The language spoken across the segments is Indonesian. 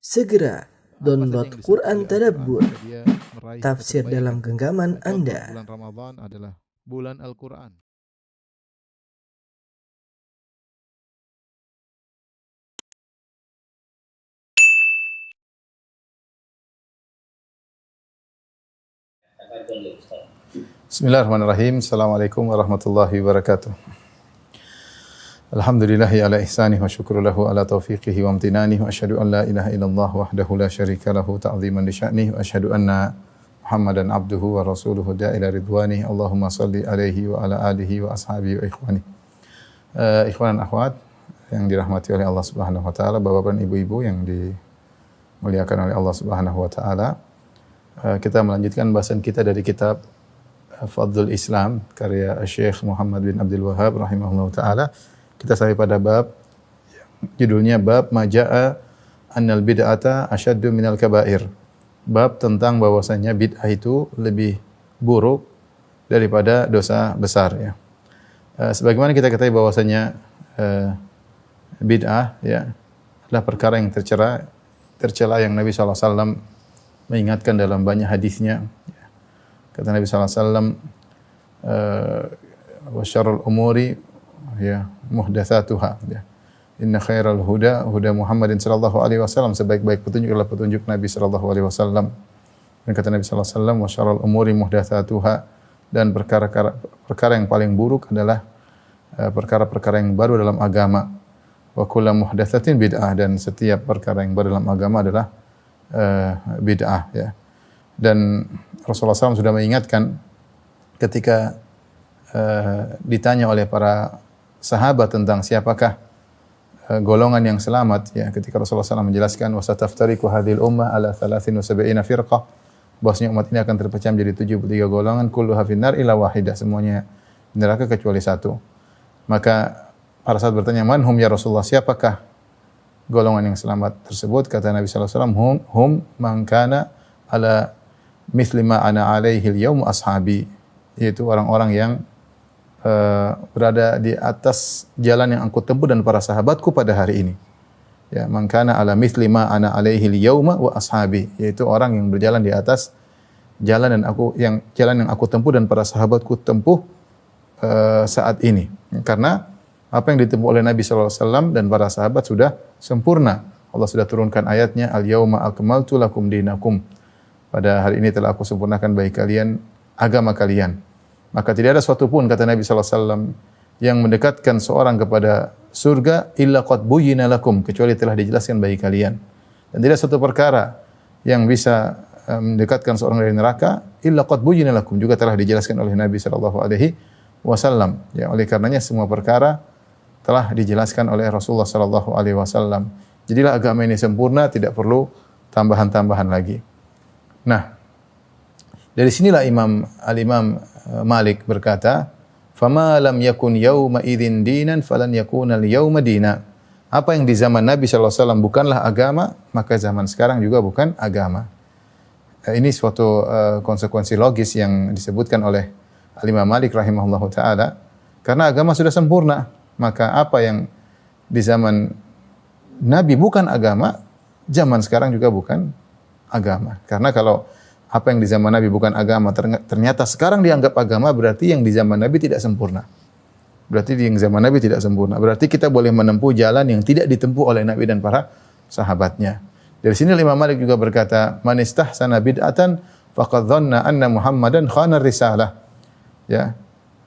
Segera download Quran Tadabbur, dia meraih tafsir kebaikan. dalam genggaman Contoh, Anda. bulan Ramadan adalah bulan Al-Quran. Bismillahirrahmanirrahim. Assalamualaikum warahmatullahi wabarakatuh. Alhamdulillahi ala ihsanih wa syukru lahu ala taufiqihi wa amtinanih wa asyhadu an la ilaha illallah wahdahu la syarika lahu ta'ziman li sya'nih wa asyhadu anna Muhammadan abduhu wa rasuluhu da'ila ridwanih. Allahumma salli alaihi wa ala alihi wa ashabihi wa ikhwani. Ikhwan dan akhwat yang dirahmati oleh Allah Subhanahu wa taala, bapak dan ibu-ibu yang dimuliakan oleh Allah Subhanahu wa taala. Kita melanjutkan bahasan kita dari kitab Fadlul Islam karya Syekh Muhammad bin Abdul Wahhab rahimahullah taala. Kita sampai pada bab judulnya bab majaa annal bid'ata asyaddu minal kabair. Bab tentang bahwasanya bid'ah itu lebih buruk daripada dosa besar ya. Sebagaimana kita ketahui bahwasanya bid'ah ya adalah perkara yang tercela yang Nabi sallallahu alaihi wasallam mengingatkan dalam banyak hadisnya. Kata Nabi sallallahu alaihi wasallam, wa syarrul umuri ya muhdatsatuha ya. Inna khairal huda Muhammadin sallallahu alaihi wasallam, sebaik-baik petunjuk adalah petunjuk Nabi sallallahu alaihi wasallam. Dan kata Nabi sallallahu alaihi wasallam, wa syarrul umuri muhdatsatuha, dan perkara yang paling buruk adalah perkara-perkara yang baru dalam agama. Wa kullu muhdatsatin bid'ah, dan setiap perkara yang baru dalam agama adalah bid'ah ya. Dan Rasulullah SAW sudah mengingatkan ketika ditanya oleh para sahabat tentang siapakah golongan yang selamat ya, ketika Rasulullah SAW menjelaskan wasataftariqu hadhil ummah ala 73 firqah, bahwasanya umat ini akan terpecah menjadi 73 golongan, kulluha finnar illa wahidah, semuanya neraka kecuali satu. Maka para sahabat bertanya, man hum ya Rasulullah, siapakah golongan yang selamat tersebut? Kata Nabi sallallahu alaihi wasallam, hum man kana ala mithli ma ana alaihi al-yaum ashabi, yaitu orang-orang yang berada di atas jalan yang aku tempuh dan para sahabatku pada hari ini. Ya, man kana ala mithli ma ana alaihi al-yauma wa ashabi, yaitu orang yang berjalan di atas jalan yang aku tempuh dan para sahabatku tempuh saat ini. Karena apa yang ditempuh oleh Nabi sallallahu alaihi wasallam dan para sahabat sudah sempurna. Allah sudah turunkan ayatnya, al-yauma akmaltu lakum dinakum. Pada hari ini telah aku sempurnakan bagi kalian agama kalian. Maka tidak ada suatu pun, kata Nabi sallallahu alaihi wasallam, yang mendekatkan seorang kepada surga illa qad buyyina lakum, kecuali telah dijelaskan bagi kalian. Dan tidak suatu perkara yang bisa mendekatkan seorang dari neraka illa qad buyyina lakum, juga telah dijelaskan oleh Nabi sallallahu alaihi wasallam. Ya, oleh karenanya semua perkara telah dijelaskan oleh Rasulullah sallallahu alaihi wasallam. Jadilah agama ini sempurna, tidak perlu tambahan-tambahan lagi. Nah, dari sinilah Al-Imam Malik berkata, "Fama lam yakun yauma idzin dinan falan yakuna al-yauma dina." Apa yang di zaman Nabi sallallahu alaihi wasallam bukanlah agama, maka zaman sekarang juga bukan agama. Ini suatu konsekuensi logis yang disebutkan oleh Al-Imam Malik rahimahullahu taala. Karena agama sudah sempurna, maka apa yang di zaman Nabi bukan agama, zaman sekarang juga bukan agama. Karena kalau apa yang di zaman Nabi bukan agama ternyata sekarang dianggap agama, berarti yang di zaman Nabi tidak sempurna. Berarti yang zaman Nabi tidak sempurna. Berarti kita boleh menempuh jalan yang tidak ditempuh oleh Nabi dan para sahabatnya. Dari sini Imam Malik juga berkata, man istahsana bid'atan faqad dhanna anna Muhammadan khana risalah. Ya.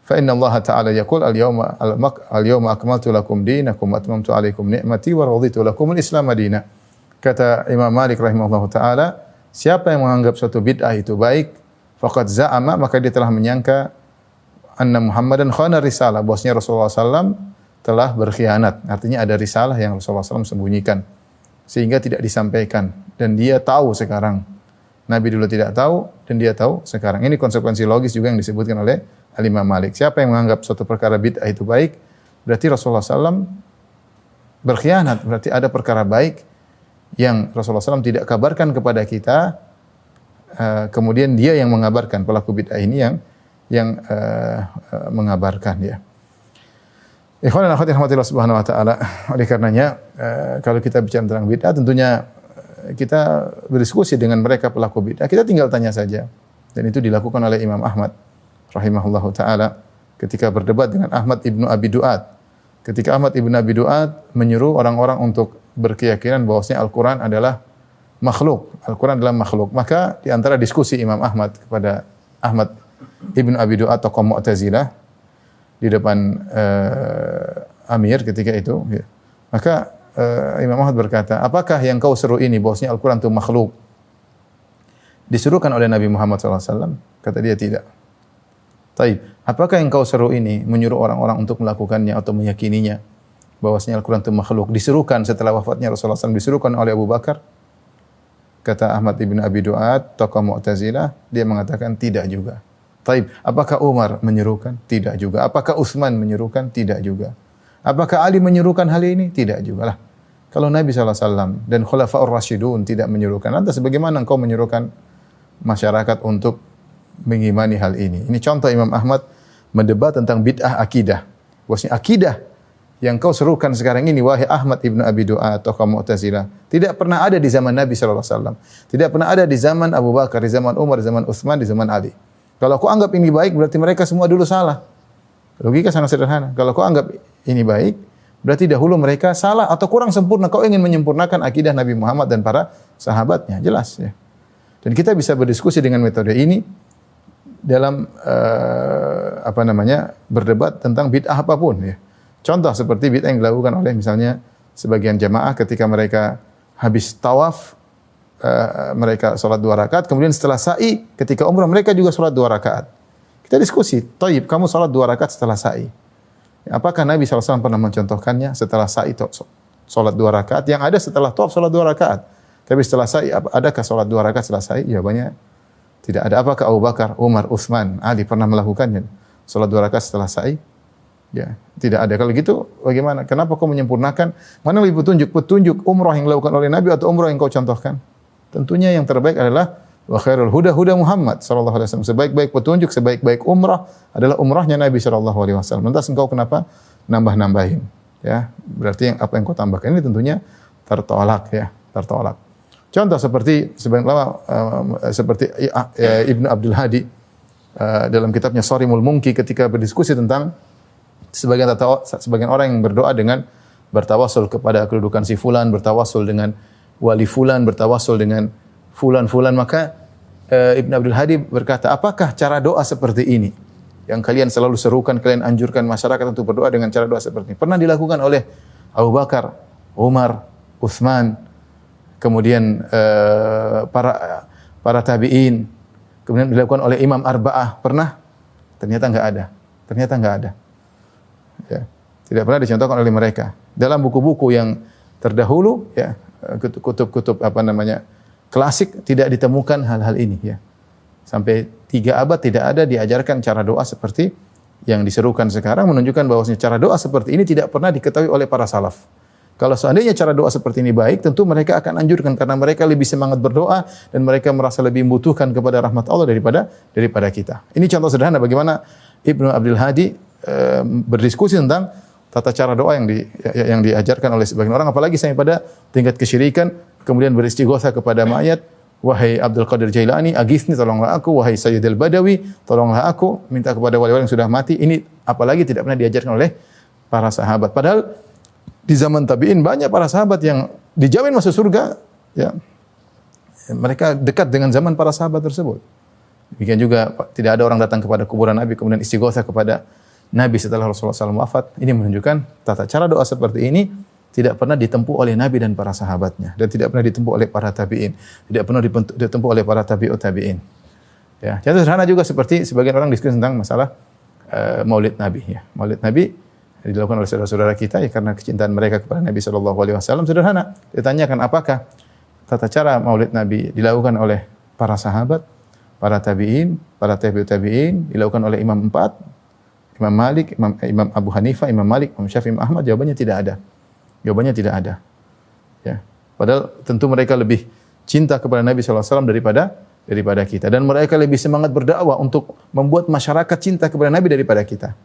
Fa inna Allah Ta'ala yaqul al-yawma akmaltu lakum dinakum wa atmamtu alaikum ni'mati wa raditu lakum al-Islam madina. Kata Imam Malik rahimahullahu taala, siapa yang menganggap suatu bid'ah itu baik, faqad za'ama, maka dia telah menyangka anna Muhammadan khana risalah, bahwasanya Rasulullah SAW telah berkhianat. Artinya ada risalah yang Rasulullah SAW sembunyikan sehingga tidak disampaikan, dan dia tahu sekarang. Nabi dulu tidak tahu dan dia tahu sekarang. Ini konsekuensi logis juga yang disebutkan oleh Al-Imam Malik. Siapa yang menganggap suatu perkara bid'ah itu baik, berarti Rasulullah SAW berkhianat. Berarti ada perkara baik yang Rasulullah SAW tidak kabarkan kepada kita, kemudian dia yang mengabarkan, pelaku bid'ah ini yang mengabarkan ya. Ikhwan dan akhwat rahmatillah subhanahu wa ta'ala. Oleh karenanya kalau kita bicara tentang bid'ah, tentunya kita berdiskusi dengan mereka pelaku bid'ah, kita tinggal tanya saja. Dan itu dilakukan oleh Imam Ahmad rahimahullahu taala ketika berdebat dengan Ahmad ibnu Abi Duat. Ketika Ahmad ibnu Abi Duat menyuruh orang-orang untuk berkeyakinan bahwasanya Al-Qur'an adalah makhluk. Al-Qur'an adalah makhluk. Maka di antara diskusi Imam Ahmad kepada Ahmad ibnu Abi Duat tokoh Mu'tazilah di depan Amir ketika itu, maka Imam Ahmad berkata, apakah yang kau seru ini bahwasanya Al-Qur'an itu makhluk? Disuruhkan oleh Nabi Muhammad SAW? Kata dia tidak. Taib, apakah yang kau seru ini menyuruh orang-orang untuk melakukannya atau meyakininya bahwasanya Al-Qur'an itu makhluk? Disuruhkan setelah wafatnya Rasulullah SAW, disuruhkan oleh Abu Bakar? Kata Ahmad ibn Abi Duat, tokoh Mu'tazilah, dia mengatakan tidak juga. Taib, apakah Umar menyuruhkan? Tidak juga. Apakah Utsman menyuruhkan? Tidak juga. Apakah Ali menyuruhkan hal ini? Tidak juga lah. Kalau Nabi SAW dan Khulafaur Rasyidun tidak menyuruhkan, lantas bagaimana engkau menyuruhkan masyarakat untuk mengimani hal ini? Ini contoh Imam Ahmad mendebat tentang bid'ah akidah. Bahwasanya akidah yang kau serukan sekarang ini, wahai Ahmad ibnu Abi Duat, tokoh Mu'tazilah, tidak pernah ada di zaman Nabi SAW. Tidak pernah ada di zaman Abu Bakar, di zaman Umar, di zaman Utsman, di zaman Ali. Kalau kau anggap ini baik, berarti mereka semua dulu salah. Logika sangat sederhana. Kalau kau anggap ini baik, berarti dahulu mereka salah atau kurang sempurna. Kau ingin menyempurnakan akidah Nabi Muhammad dan para sahabatnya. Jelas ya. Dan kita bisa berdiskusi dengan metode ini dalam berdebat tentang bid'ah apapun ya. Contoh seperti bid'ah yang dilakukan oleh misalnya sebagian jamaah ketika mereka habis tawaf, mereka sholat 2 rakaat, kemudian setelah sa'i ketika umrah mereka juga sholat 2 rakaat. Kita diskusi, "Thayyib, kamu sholat 2 rakaat setelah sa'i. Apakah Nabi SAW pernah mencontohkannya setelah sa'i sholat 2 rakaat? Yang ada setelah tawaf sholat 2 rakaat. Tapi setelah sa'i, adakah sholat 2 rakaat setelah sa'i? Jawabannya tidak ada. Apakah Abu Bakar, Umar, Utsman, Ali pernah melakukannya? Sholat 2 rakaat setelah sa'i? Ya, tidak ada. Kalau gitu bagaimana? Kenapa kau menyempurnakan? Mana lebih petunjuk umrah yang dilakukan oleh Nabi atau umrah yang kau contohkan? Tentunya yang terbaik adalah wa khairul huda huda Muhammad sallallahu alaihi wasallam. Sebaik-baik petunjuk, sebaik-baik umrah adalah umrahnya Nabi sallallahu alaihi wasallam. Lantas engkau kenapa nambah-nambahin? Ya, berarti yang apa yang kau tambahkan ini tentunya tertolak ya, tertolak. Contoh seperti sebagian ulama seperti Ibnu Abdul Hadi dalam kitabnya Sharimul Munki ketika berdiskusi tentang sebagian orang yang berdoa dengan bertawasul kepada kedudukan si fulan, bertawasul dengan wali fulan, bertawasul dengan fulan-fulan, maka Ibn Abdul Hadi berkata, apakah cara doa seperti ini yang kalian selalu serukan, kalian anjurkan masyarakat untuk berdoa dengan cara doa seperti ini, pernah dilakukan oleh Abu Bakar, Umar, Utsman, kemudian para tabi'in, kemudian dilakukan oleh Imam Arba'ah, pernah? Ternyata enggak ada. Ternyata enggak ada. Ya, tidak pernah dicontohkan oleh mereka. Dalam buku-buku yang terdahulu, ya, kutub-kutub klasik tidak ditemukan hal-hal ini. Ya, sampai 3 abad tidak ada diajarkan cara doa seperti yang diserukan sekarang, menunjukkan bahwasanya cara doa seperti ini tidak pernah diketahui oleh para salaf. Kalau seandainya cara doa seperti ini baik, tentu mereka akan anjurkan karena mereka lebih semangat berdoa dan mereka merasa lebih membutuhkan kepada rahmat Allah daripada kita. Ini contoh sederhana bagaimana Ibnu Abdul Hadi berdiskusi tentang tata cara doa yang diajarkan oleh sebagian orang, apalagi sampai pada tingkat kesyirikan, kemudian beristighotsah kepada mayat, wahai Abdul Qadir Jailani, aghithni, tolonglah aku, wahai Sayyid al-Badawi, tolonglah aku, minta kepada wali-wali yang sudah mati. Ini apalagi tidak pernah diajarkan oleh para sahabat. Padahal di zaman tabi'in banyak para sahabat yang dijamin masuk surga, ya. Mereka dekat dengan zaman para sahabat tersebut. Demikian juga tidak ada orang datang kepada kuburan Nabi kemudian istighotsah kepada Nabi setelah Rasulullah SAW wafat. Ini menunjukkan tata cara doa seperti ini tidak pernah ditempuh oleh Nabi dan para sahabatnya, dan tidak pernah ditempuh oleh para tabi'in, tidak pernah ditempuh oleh para tabi'ut tabi'in. Ya, contoh sederhana juga seperti sebagian orang diskusi tentang masalah Maulid Nabi. Ya, Maulid Nabi dilakukan oleh saudara-saudara kita ya karena kecintaan mereka kepada Nabi SAW. Sederhana, ditanyakan apakah tata cara Maulid Nabi dilakukan oleh para sahabat, para tabi'in, para tabi'ut tabi'in, dilakukan oleh Imam 4, Imam Malik, Imam Abu Hanifah, Imam Malik, Imam Syafi'i, Imam Ahmad? Jawabannya tidak ada. Jawabannya tidak ada. Ya. Padahal tentu mereka lebih cinta kepada Nabi SAW daripada kita, dan mereka lebih semangat berdakwah untuk membuat masyarakat cinta kepada Nabi daripada kita.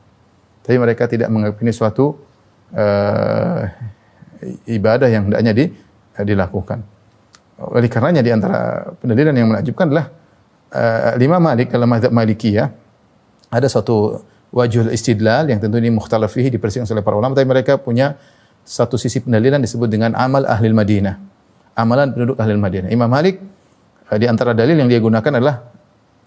Tapi mereka tidak menganggap ini suatu ibadah yang hendaknya dilakukan. oleh karenanya di antara pendalilan yang menakjubkan adalah Imam Malik dalam mazhab Malikiyah ada suatu wajhul istidlal yang tentu ini mukhtalaf fihi diperselisihkan oleh para ulama, tapi mereka punya satu sisi pendalilan disebut dengan amal ahli Madinah. Amalan penduduk ahli Madinah. Imam Malik di antara dalil yang dia gunakan adalah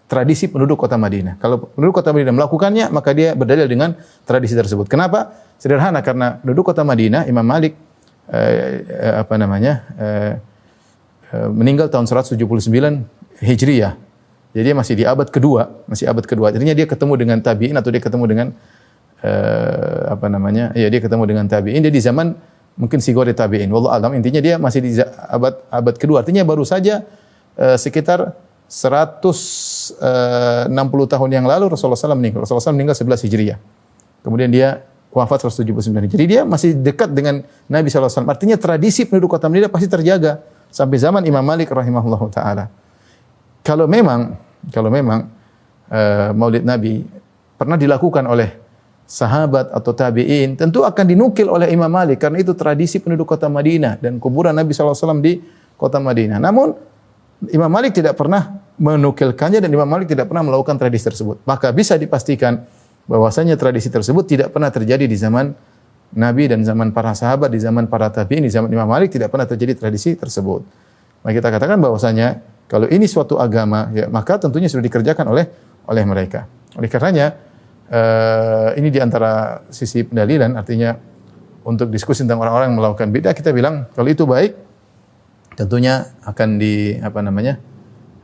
tradisi penduduk kota Madinah. Kalau penduduk kota Madinah melakukannya, maka dia berdalil dengan tradisi tersebut. Kenapa? Sederhana, karena penduduk kota Madinah, Imam Malik meninggal tahun 179 Hijriyah. Jadi dia masih di abad kedua, Artinya dia ketemu dengan tabi'in atau dia ketemu dengan dia ketemu dengan tabi'in. Dia di zaman mungkin sigori tabi'in. Wallahu alam. Intinya dia masih di abad kedua. Artinya baru saja sekitar 160 tahun yang lalu Rasulullah SAW meninggal. Rasulullah SAW meninggal 11 Hijriyah. Kemudian dia wafat 179. Jadi dia masih dekat dengan Nabi SAW. Artinya tradisi penduduk kota Madinah pasti terjaga sampai zaman Imam Malik rahimahullahu taala. Kalau memang Maulid Nabi pernah dilakukan oleh sahabat atau tabi'in, tentu akan dinukil oleh Imam Malik karena itu tradisi penduduk kota Madinah dan kuburan Nabi SAW di kota Madinah. Namun Imam Malik tidak pernah menukilkannya dan Imam Malik tidak pernah melakukan tradisi tersebut. Maka bisa dipastikan bahwasanya tradisi tersebut tidak pernah terjadi di zaman Nabi dan zaman para sahabat, di zaman para tabi'in, di zaman Imam Malik tidak pernah terjadi tradisi tersebut. Maka kita katakan bahwasanya kalau ini suatu agama, ya, maka tentunya sudah dikerjakan oleh mereka. Oleh karenanya, ini di antara sisi pendalilan, artinya untuk diskusi tentang orang-orang yang melakukan bid'ah, kita bilang kalau itu baik, tentunya akan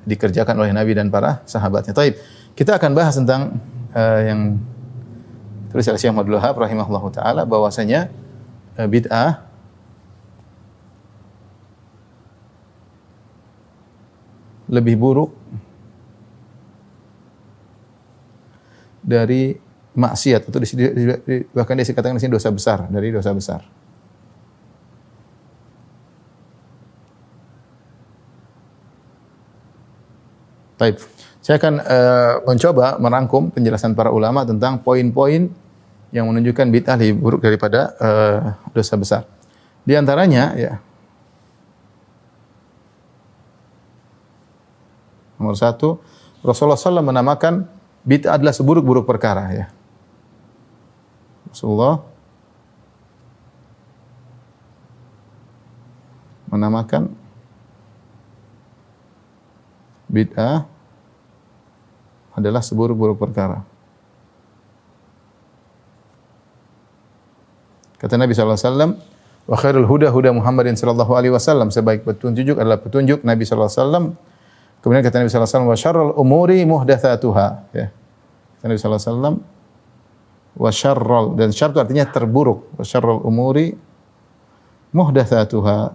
dikerjakan oleh Nabi dan para sahabatnya. Taib. Kita akan bahas tentang yang tulis oleh Syekh Abdul Wahab rahimahullahu taala bahwasanya bid'ah lebih buruk dari maksiat, atau bahkan dia dikatakan di sini dosa besar, dari dosa besar. Baik, saya akan mencoba merangkum penjelasan para ulama tentang poin-poin yang menunjukkan bid'ah lebih buruk daripada dosa besar. Di antaranya, ya, nomor satu, Rasulullah SAW menamakan bid'ah adalah seburuk-buruk perkara. Ya. Rasulullah menamakan bid'ah adalah seburuk-buruk perkara. Kata Nabi SAW, wa khairul huda huda Muhammadin sallallahu alaihi wasallam, sebaik petunjuk adalah petunjuk Nabi sallallahu alaihi wasallam. Kemudian kata Nabi sallallahu alaihi wasallam, wa syarrul umuri muhdatsatuha, ya. Kata Nabi sallallahu alaihi wasallam, wa syarrul, dan syarr itu artinya terburuk, wa syarrul umuri muhdatsatuha.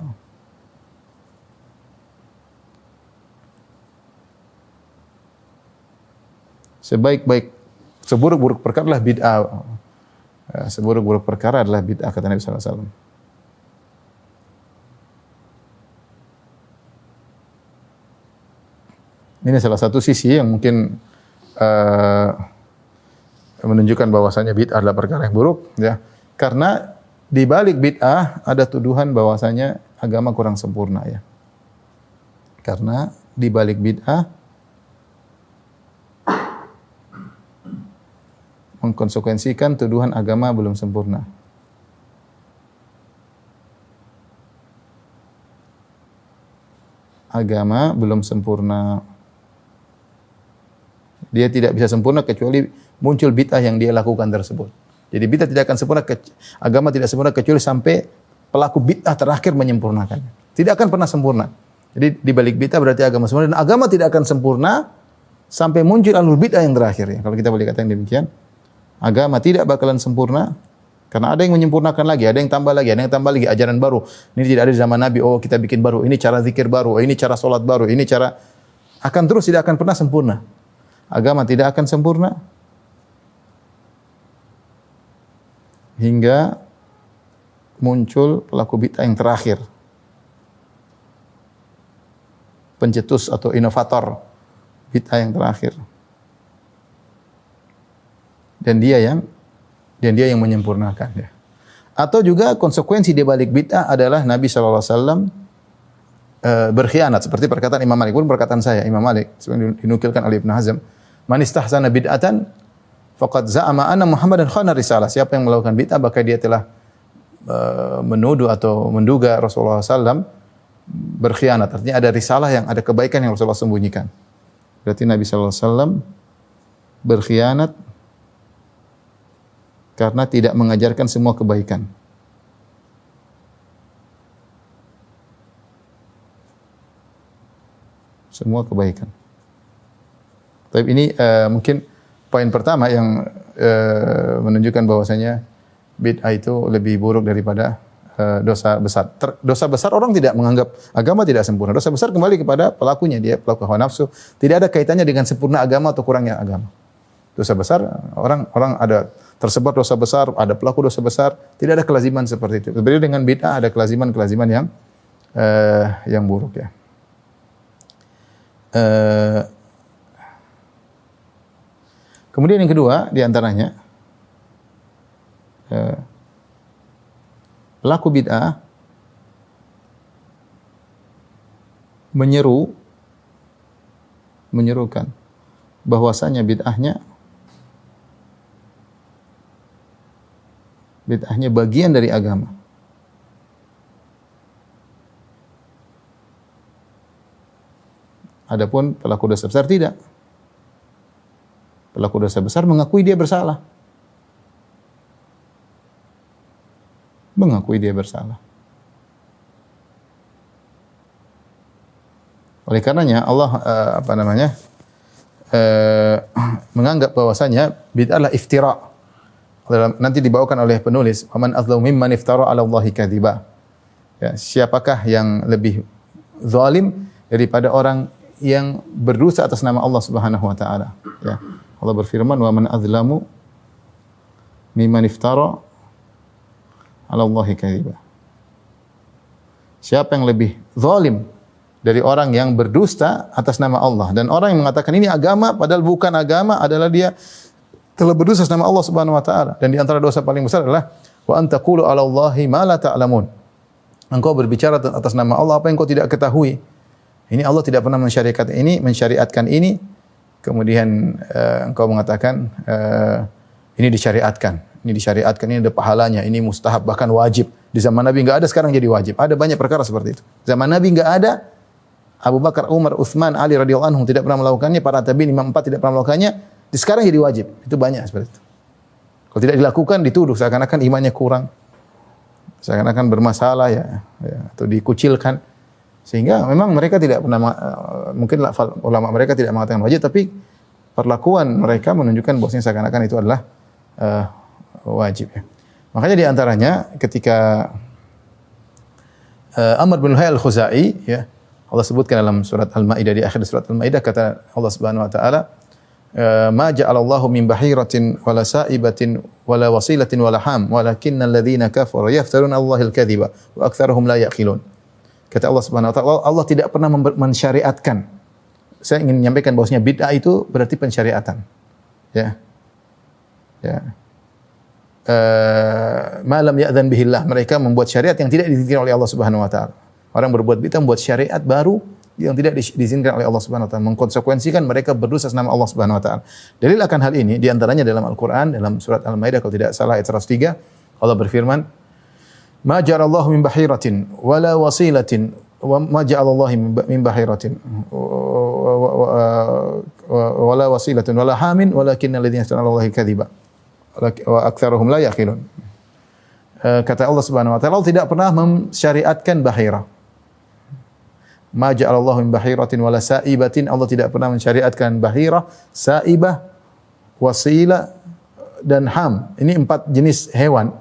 Seburuk-buruk perkara adalah bid'ah. Seburuk-buruk perkara adalah bid'ah, kata Nabi sallallahu alaihi wasallam. Ini salah satu sisi yang mungkin menunjukkan bahwasanya bid'ah adalah perkara yang buruk, ya. Karena di balik bid'ah ada tuduhan bahwasanya agama kurang sempurna, ya. Karena di balik bid'ah mengkonsekuensikan tuduhan agama belum sempurna. Agama belum sempurna. Dia tidak bisa sempurna kecuali muncul bid'ah yang dia lakukan tersebut. Jadi bid'ah tidak akan sempurna, agama tidak sempurna kecuali sampai pelaku bid'ah terakhir menyempurnakannya. Tidak akan pernah sempurna. Jadi di balik bid'ah berarti agama sempurna, dan agama tidak akan sempurna sampai muncul ahlul bid'ah yang terakhir, ya. Kalau kita boleh katakan demikian, agama tidak bakalan sempurna karena ada yang menyempurnakan lagi, ada yang tambah lagi, ajaran baru. Ini tidak ada di zaman Nabi. Oh, kita bikin baru. Ini cara zikir baru. Oh, ini cara salat baru. Ini cara, akan terus tidak akan pernah sempurna. Agama tidak akan sempurna hingga muncul pelaku bid'ah yang terakhir, pencetus atau inovator bid'ah yang terakhir, dan dia yang menyempurnakan, ya. Atau juga konsekuensi di balik bid'ah adalah Nabi SAW berkhianat seperti perkataan Imam Malik, pun perkataan saya Imam Malik seperti dinukilkan oleh Ibnu Hazm, man istahsana bid'atan faqad za'ama anna Muhammadan khana risalah. Siapa yang melakukan bid'ah maka dia telah menuduh atau menduga Rasulullah SAW berkhianat. Artinya ada risalah yang ada kebaikan yang Rasulullah sembunyikan. Berarti Nabi SAW berkhianat karena tidak mengajarkan semua kebaikan. Semua kebaikan. Tapi ini mungkin poin pertama yang menunjukkan bahwasanya bid'ah itu lebih buruk daripada dosa besar. Dosa besar orang tidak menganggap agama tidak sempurna. Dosa besar kembali kepada pelakunya, dia pelaku hawa nafsu. Tidak ada kaitannya dengan sempurna agama atau kurangnya agama. Dosa besar orang ada tersebar dosa besar, ada pelaku dosa besar, tidak ada kelaziman seperti itu. Berbeda dengan bid'ah ada kelaziman yang buruk ya. Kemudian yang kedua di antaranya pelaku bid'ah menyerukan bahwasanya bid'ahnya bagian dari agama. Adapun pelaku dosa besar tidak. Pelaku dosa besar mengakui dia bersalah. Mengakui dia bersalah. Oleh karenanya Allah menganggap bahwasanya bid'ah adalah iftira. Nanti dibawakan oleh penulis, "Waman adzlamu mimman iftara 'ala Allahi kadziba." Ya, siapakah yang lebih zalim daripada orang yang berdosa atas nama Allah Subhanahu wa taala, ya. Allah berfirman, "Wa man adzlamu mimman iftara 'ala Allahi kadziba." Siapa yang lebih zalim dari orang yang berdusta atas nama Allah, dan orang yang mengatakan ini agama padahal bukan agama adalah dia telah berdosa atas nama Allah Subhanahu wa taala. Dan di antara dosa paling besar adalah wa antaqulu 'ala Allahi ma la ta'lamun. Engkau berbicara atas nama Allah apa yang engkau tidak ketahui. Ini Allah tidak pernah mensyariatkan ini, kemudian engkau mengatakan ini disyariatkan, ini ada pahalanya, ini mustahab, bahkan wajib. Di zaman Nabi enggak ada, sekarang jadi wajib. Ada banyak perkara seperti itu. Zaman Nabi enggak ada, Abu Bakar, Umar, Utsman, Ali radhiyallahu anhum tidak pernah melakukannya, para tabi'in, imam 4 tidak pernah melakukannya, sekarang jadi wajib. Itu banyak seperti itu. Kalau tidak dilakukan dituduh seakan-akan imannya kurang, seakan-akan bermasalah ya, atau dikucilkan. Sehingga memang mereka tidak pernah, mungkin ulama mereka tidak mengatakan wajib, tapi perlakuan mereka menunjukkan bahwasanya seakan-akan itu adalah wajib. Ya. Makanya di antaranya ketika Amr bin Luhai al-Khuzai, ya, Allah sebutkan dalam surat Al-Maidah, di akhir surat Al-Maidah kata Allah Subhanahu wa taala, "Ma ja'alallahu min bahiratin wala sa'ibatin wala wasilatin wala ham, walakinnal ladzina kafaru yaftaruna 'alallahi al-kadziba wa aktsaruhum la ya'qilun." Kata Allah Subhanahu wa taala, Allah tidak pernah mensyariatkan. Saya ingin menyampaikan bahwasanya bid'ah itu berarti pensyariatan. Ya. Ya. Ma lam ya'dzan bihillah, mereka membuat syariat yang tidak diizinkan oleh Allah Subhanahu wa taala. Orang berbuat bid'ah membuat syariat baru yang tidak diizinkan oleh Allah Subhanahu wa taala, mengkonsekuensikan mereka berdosa atas nama Allah Subhanahu wa taala. Dalil akan hal ini di antaranya dalam Al-Qur'an, dalam surat Al-Maidah kalau tidak salah ayat 103, Allah berfirman, "Ma ja'alallahu min bahiratin wala wasilatin wa ma ja'alallahu min bahiratin wala wasilatin wala hamin walakinnal ladzina yaftaruna 'alallahi kadziba wa aktsaruhum la yaqilun." Kata Allah Subhanahu wa taala, Allah tidak pernah mensyariatkan bahira. Ma ja'alallahu min bahiratin wala sa'ibatin, Allah tidak pernah mensyariatkan bahira, sa'ibah, wasila dan ham. Ini 4 jenis hewan.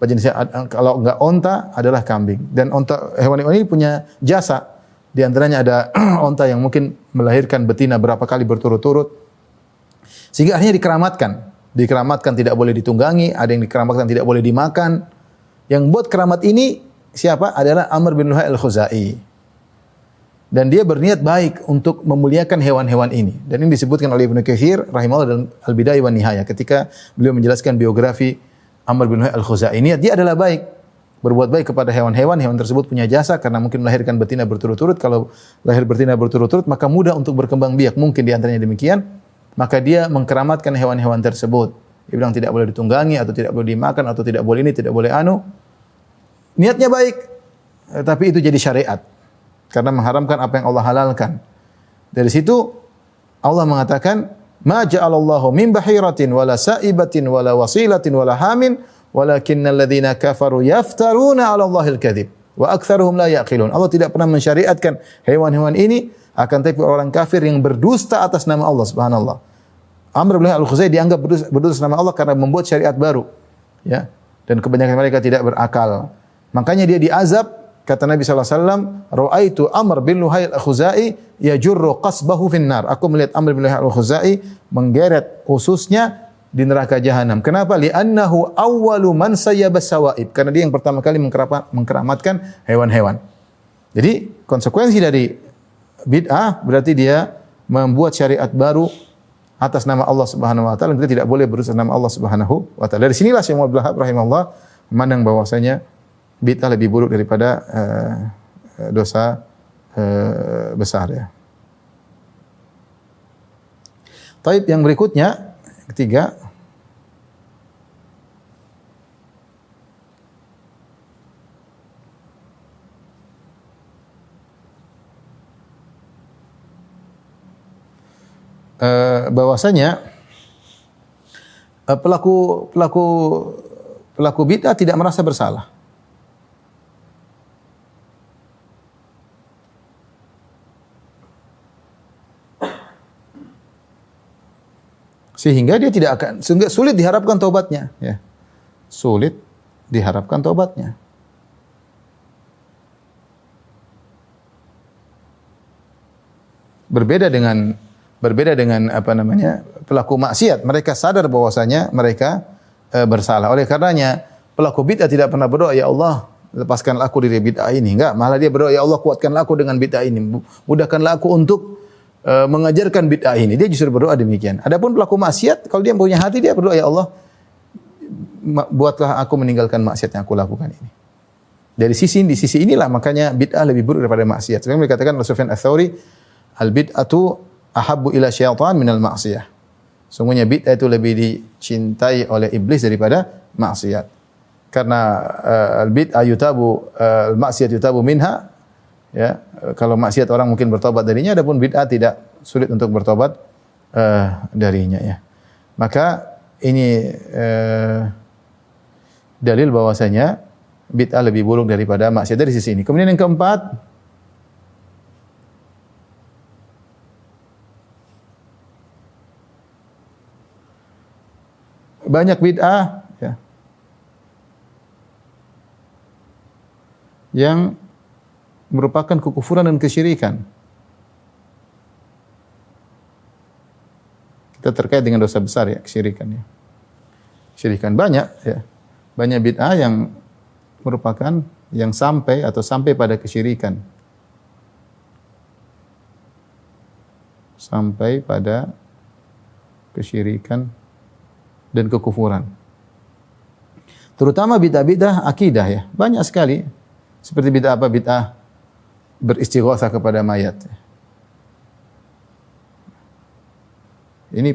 Jenisnya, kalau enggak onta adalah kambing, dan onta, hewan-hewan ini punya jasa. Di antaranya ada onta yang mungkin melahirkan betina berapa kali berturut-turut, sehingga akhirnya dikeramatkan tidak boleh ditunggangi, ada yang dikeramatkan tidak boleh dimakan. Yang buat keramat ini siapa? Adalah Amr bin Luhai al-Khuzai, dan dia berniat baik untuk memuliakan hewan-hewan ini. Dan ini disebutkan oleh Ibnu Katsir rahimahullah dalam Al-Bidayah wan Nihayah ketika beliau menjelaskan biografi Amr bin Luhai al-Khuzai. Niat dia adalah baik. berbuat baik kepada hewan-hewan, hewan tersebut punya jasa karena mungkin melahirkan betina berturut-turut. Kalau lahir betina berturut-turut, maka mudah untuk berkembang biak. Mungkin di antaranya demikian. Maka dia mengkeramatkan hewan-hewan tersebut. Dia bilang tidak boleh ditunggangi, atau tidak boleh dimakan, atau tidak boleh ini, tidak boleh anu. Niatnya baik, tapi itu jadi syariat. Karena mengharamkan apa yang Allah halalkan. Dari situ Allah mengatakan, "Ma ja'alallahu min bahiratin wala sa'ibatin wala wasilatin wala hamin, walakinnal ladzina kafaru yaftaruna 'ala Allahil kadzib wa aktsaruhum la yaqilun." Allah tidak pernah mensyariatkan hewan-hewan ini, akan tapi orang kafir yang berdusta atas nama Allah, subhanallah. Amr bin Al-Khuzai dianggap berdusta atas nama Allah karena membuat syariat baru. Ya. Dan kebanyakan mereka tidak berakal. Makanya dia diazab, kata Nabi sallallahu alaihi wasallam, "Ra'aitu Amr bin Luhai Al-Khuzai yajurru qasbahu finnar." Aku melihat Amr bin Luhai Al-Khuzai menggeret ususnya di neraka jahanam. Kenapa? Li'annahu awwalu man sayyabas sawaib. Karena dia yang pertama kali mengkeramatkan hewan-hewan. Jadi konsekuensi dari bid'ah berarti dia membuat syariat baru atas nama Allah Subhanahu wa taala. Kita tidak boleh berusaha nama Allah Subhanahu wa taala. Dari sinilah Syekh Muhammad Wahab rahimahullah memandang bahwasanya bid'ah lebih buruk daripada dosa besar ya. Taib yang berikutnya, ketiga, bahwasanya pelaku bid'ah tidak merasa bersalah. Sehingga dia tidak akan, sehingga sulit diharapkan taubatnya, ya. Sulit diharapkan taubatnya. Berbeda dengan apa namanya? Pelaku maksiat, mereka sadar bahwasanya mereka bersalah. Oleh karenanya, pelaku bid'ah tidak pernah berdoa, "Ya Allah, lepaskanlah aku dari bid'ah ini." Enggak, malah dia berdoa, "Ya Allah, kuatkanlah aku dengan bid'ah ini. Mudahkanlah aku untuk mengajarkan bid'ah ini." Dia justru berdoa demikian. Adapun pelaku maksiat, kalau dia punya hati, dia berdoa, "Ya Allah, buatlah aku meninggalkan maksiat yang aku lakukan ini." Di sisi inilah makanya bid'ah lebih buruk daripada maksiat. Sekarang dikatakan oleh Sufyan Ats-Tsauri, "Al-bid'atu ahabbu ila syaitan minal ma'siyah." Sungguhnya bid'ah itu lebih dicintai oleh iblis daripada maksiat. Karena al-bid'ah yutabu, al-maksiyat yutabu minha. Ya, kalau maksiat orang mungkin bertobat darinya, adapun bid'ah tidak, sulit untuk bertobat darinya ya. Maka ini dalil bahwasanya bid'ah lebih buruk daripada maksiat dari sisi ini. Kemudian yang keempat, banyak bid'ah ya, yang merupakan kekufuran dan kesyirikan. Kita terkait dengan dosa besar ya, kesyirikan ya. Kesyirikan banyak ya. Banyak bid'ah yang merupakan yang sampai pada kesyirikan. Sampai pada kesyirikan dan kekufuran. Terutama bid'ah-bid'ah akidah ya. Banyak sekali. Seperti bid'ah apa? Bid'ah beristighatsah kepada mayat. Ini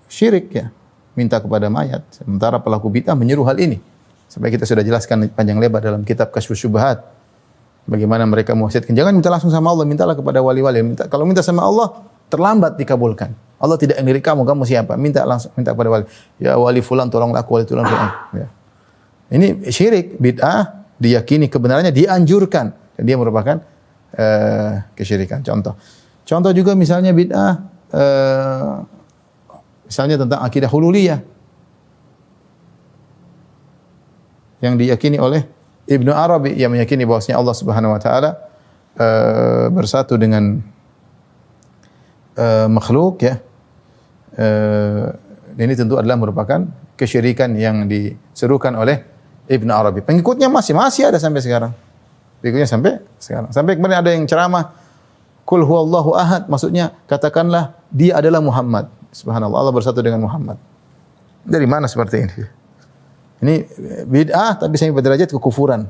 syirik ya, minta kepada mayat. Sementara pelaku bid'ah menyeru hal ini. Sampai kita sudah jelaskan panjang lebar dalam kitab Kasyfus Syubhat. Bagaimana mereka mewasiatkan, jangan minta langsung sama Allah, mintalah kepada wali-wali. Kalau minta sama Allah, terlambat dikabulkan. Allah tidak ngelirik kamu siapa? Minta kepada wali. Ya wali fulan tolonglah aku, wali fulan tolong. Ya. Ini syirik, bid'ah, diyakini kebenarannya, dianjurkan. Dan dia merupakan kesyirikan. Contoh juga misalnya bid'ah, misalnya tentang akidah hululiyah yang diyakini oleh Ibnu Arabi, yang meyakini bahwasanya Allah Subhanahu wa taala bersatu dengan makhluk ya. Ini tentu adalah merupakan kesyirikan yang diserukan oleh Ibnu Arabi. Pengikutnya masih ada sampai sekarang. Pengikutnya sampai sekarang. Sampai kemarin ada yang ceramah, "Qul huwallahu ahad," maksudnya katakanlah dia adalah Muhammad. Subhanallah, Allah bersatu dengan Muhammad. Dari mana seperti ini? Ini bid'ah tapi sampai pada derajat kekufuran.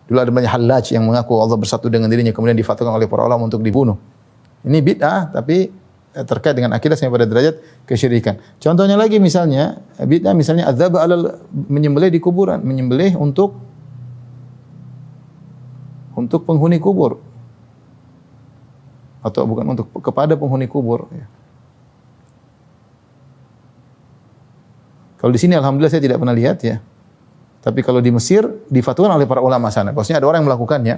Dulu ada banyak Hallaj yang mengaku Allah bersatu dengan dirinya kemudian difatwakan oleh para ulama untuk dibunuh. Ini bid'ah tapi terkait dengan akidah sampai pada derajat kesyirikan. Contohnya lagi misalnya bid'ah misalnya adzab alal menyembelih di kuburan, menyembelih untuk penghuni kubur. Atau bukan untuk kepada penghuni kubur ya. Kalau di sini alhamdulillah saya tidak pernah lihat ya. Tapi kalau di Mesir difatwakan oleh para ulama sana. Maksudnya ada orang yang melakukannya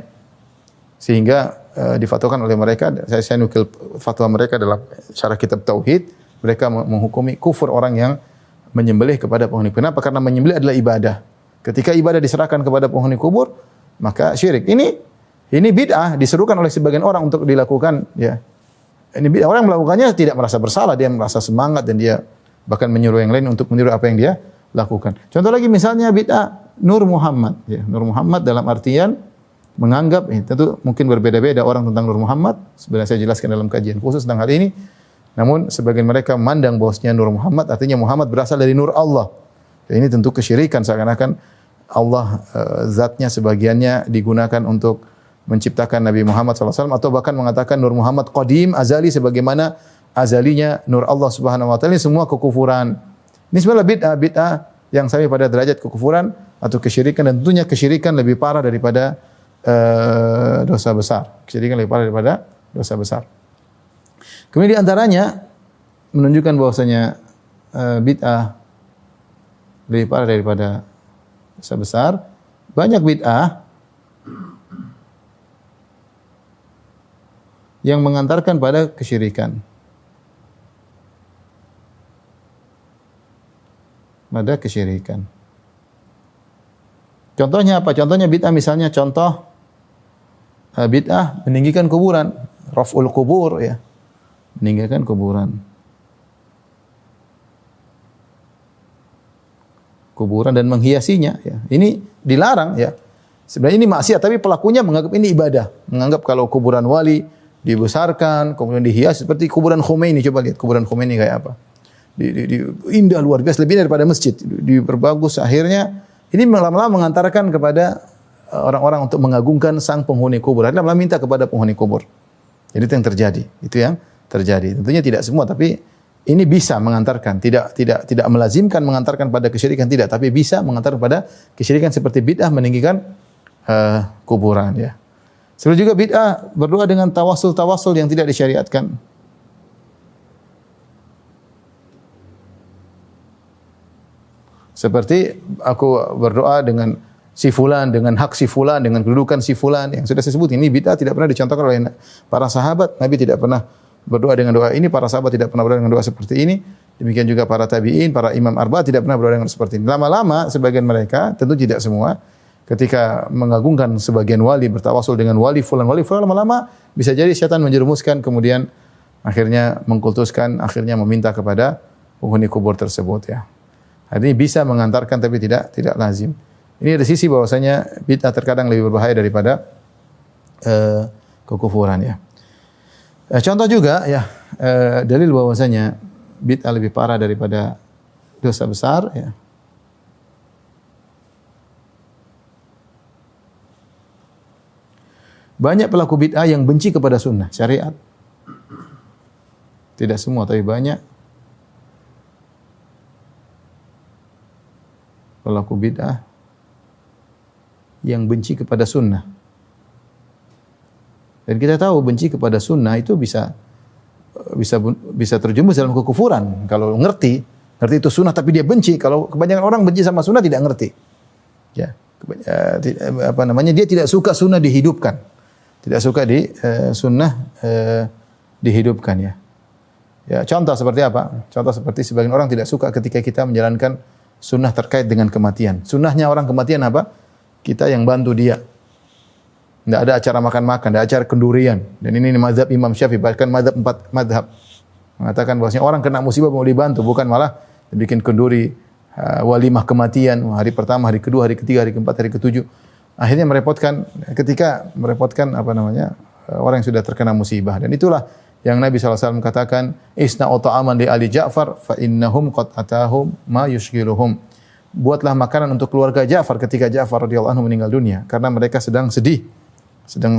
sehingga difatwakan oleh mereka. Saya nukil fatwa mereka dalam syarah kitab tauhid. Mereka menghukumi kufur orang yang menyembelih kepada penghuni. Kenapa? Karena menyembelih adalah ibadah. Ketika ibadah diserahkan kepada penghuni kubur, maka syirik. Ini bid'ah diserukan oleh sebagian orang untuk dilakukan ya. Ini bid'ah, orang yang melakukannya tidak merasa bersalah, dia merasa semangat dan dia bahkan menyuruh yang lain untuk meniru apa yang dia lakukan. Contoh lagi misalnya bid'ah Nur Muhammad ya. Nur Muhammad dalam artian menganggap tentu mungkin berbeda-beda orang tentang Nur Muhammad. Sebenarnya saya jelaskan dalam kajian khusus tentang hal ini. Namun sebagian mereka memandang bahwasanya Nur Muhammad artinya Muhammad berasal dari nur Allah. Dan ini tentu kesyirikan seakan-akan Allah zatnya sebagiannya digunakan untuk menciptakan Nabi Muhammad SAW atau bahkan mengatakan Nur Muhammad qadim azali sebagaimana azalinya nur Allah Subhanahu wa taala. Ini semua kekufuran. Ini sebenarnya bid'ah yang sampai pada derajat kekufuran atau kesyirikan dan tentunya kesyirikan lebih parah daripada dosa besar. Kesyirikan lebih parah daripada dosa besar. Kemudian di antaranya menunjukkan bahwasanya bid'ah lebih parah daripada dosa besar. Banyak bid'ah yang mengantarkan pada kesyirikan. Pada kesyirikan. Contohnya apa? Contohnya bid'ah misalnya contoh bid'ah meninggikan kuburan, raf'ul kubur ya. Meninggikan kuburan. Kuburan dan menghiasinya ya. Ini dilarang ya. Sebenarnya ini maksiat tapi pelakunya menganggap ini ibadah. Menganggap kalau kuburan wali dibesarkan, kemudian dihias seperti kuburan Khomeini. Coba lihat kuburan Khomeini kayak apa. Indah luar biasa lebih daripada masjid, diperbagus. Akhirnya ini lama-lama mengantarkan kepada orang-orang untuk mengagungkan sang penghuni kubur. Akhirnya lama minta kepada penghuni kubur. Jadi itu yang terjadi. Itu yang terjadi. Tentunya tidak semua, tapi ini bisa mengantarkan, tidak melazimkan mengantarkan pada kesyirikan, tidak, tapi bisa mengantarkan pada kesyirikan seperti bid'ah meninggikan kuburan ya. Sebenarnya juga bid'ah berdoa dengan tawasul yang tidak disyariatkan. Seperti aku berdoa dengan si fulan, dengan hak si fulan, dengan kedudukan si fulan yang sudah saya sebut. Ini bid'ah tidak pernah dicontohkan oleh para sahabat. Nabi tidak pernah berdoa dengan doa ini, para sahabat tidak pernah berdoa dengan doa seperti ini. Demikian juga para tabi'in, para imam arba tidak pernah berdoa dengan seperti ini. Lama-lama sebagian mereka, tentu tidak semua, ketika mengagungkan sebagian wali, bertawasul dengan wali fulan, lama-lama bisa jadi syaitan menjerumuskan, kemudian akhirnya mengkultuskan, akhirnya meminta kepada penghuni kubur tersebut ya. Ini bisa mengantarkan tapi tidak lazim. Ini ada sisi bahwasanya bid'ah terkadang lebih berbahaya daripada kekufuran ya. Contoh juga ya dalil bahwasanya bid'ah lebih parah daripada dosa besar ya. Banyak pelaku bid'ah yang benci kepada sunnah syariat. Tidak semua tapi banyak pelaku bid'ah yang benci kepada sunnah. Dan kita tahu benci kepada sunnah itu bisa terjumus dalam kekufuran. Kalau ngerti itu sunnah tapi dia benci. Kalau kebanyakan orang benci sama sunnah tidak ngerti. Ya, dia tidak suka sunnah dihidupkan. Tidak suka sunnah dihidupkan ya. Ya, contoh seperti apa? Contoh seperti sebagian orang tidak suka ketika kita menjalankan sunnah terkait dengan kematian. Sunnahnya orang kematian apa? Kita yang bantu dia. Tidak ada acara makan-makan, tidak ada acara kendurian. Dan ini mazhab Imam Syafi'i, bahkan mazhab 4 mazhab. Mengatakan bahwasanya orang kena musibah mau dibantu, bukan malah bikin kenduri, walimah kematian, hari pertama, hari kedua, hari ketiga, hari keempat, hari ketujuh. Akhirnya merepotkan orang yang sudah terkena musibah. Dan itulah yang Nabi SAW katakan, isna'u ta'aman li ali Ja'far fa innahum qad atahum ma yushghiluhum. buatlah makanan untuk keluarga Ja'far ketika Ja'far radhiyallahu anhu meninggal dunia, karena mereka sedang sedih, sedang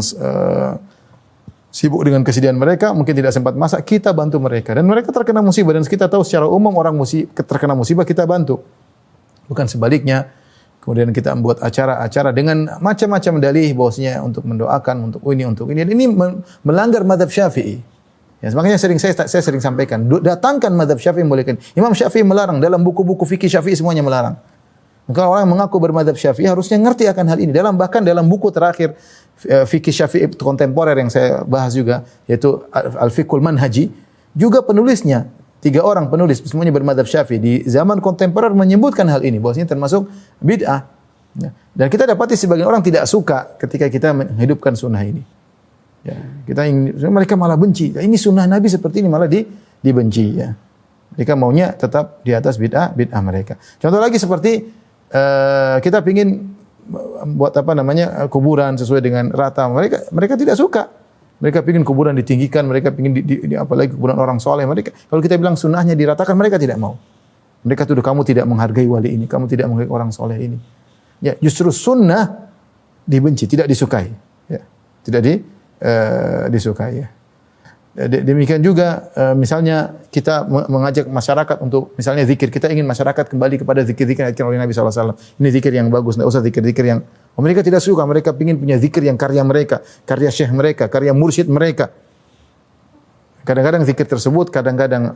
sibuk dengan kesedihan mereka, mungkin tidak sempat masak, kita bantu mereka. Dan mereka terkena musibah, dan kita tahu secara umum orang terkena musibah kita bantu. Bukan sebaliknya. Kemudian kita membuat acara-acara dengan macam-macam dalih bahwasanya untuk mendoakan, untuk ini, untuk ini. Ini melanggar mazhab Syafi'i. Ya, makanya saya sering sampaikan, datangkan mazhab Syafi'i membolehkan. Imam Syafi'i melarang, dalam buku-buku fikih Syafi'i semuanya melarang. Maka orang yang mengaku bermadzhab Syafi'i harusnya ngerti akan hal ini. Bahkan dalam buku terakhir fikih Syafi'i kontemporer yang saya bahas juga, yaitu Al-Fiqhul Manhaji, juga penulisnya 3 orang penulis semuanya bermadzhab Syafi'i di zaman kontemporer menyebutkan hal ini bahwasanya termasuk bid'ah. Ya. Dan kita dapati sebagian orang tidak suka ketika kita menghidupkan sunnah ini. Ya, kita ingin, mereka malah benci. Ini sunnah Nabi seperti ini malah dibenci. Ya. Mereka maunya tetap di atas bid'ah mereka. Contoh lagi seperti kita ingin buat kuburan sesuai dengan rata. Mereka tidak suka. Mereka ingin kuburan ditinggikan, mereka ingin apalagi kuburan orang soleh. Mereka, kalau kita bilang sunnahnya diratakan, mereka tidak mau. Mereka tuduh kamu tidak menghargai wali ini, kamu tidak menghargai orang soleh ini. Ya, justru sunnah dibenci, tidak disukai. Ya, tidak disukai. Ya. Demikian juga misalnya kita mengajak masyarakat untuk misalnya zikir, kita ingin masyarakat kembali kepada zikir-zikir yang oleh Nabi SAW. Ini zikir yang bagus, tidak usah zikir-zikir yang mereka tidak suka. Mereka ingin punya zikir yang karya mereka, karya syekh mereka, karya mursyid mereka. Kadang-kadang zikir tersebut, kadang-kadang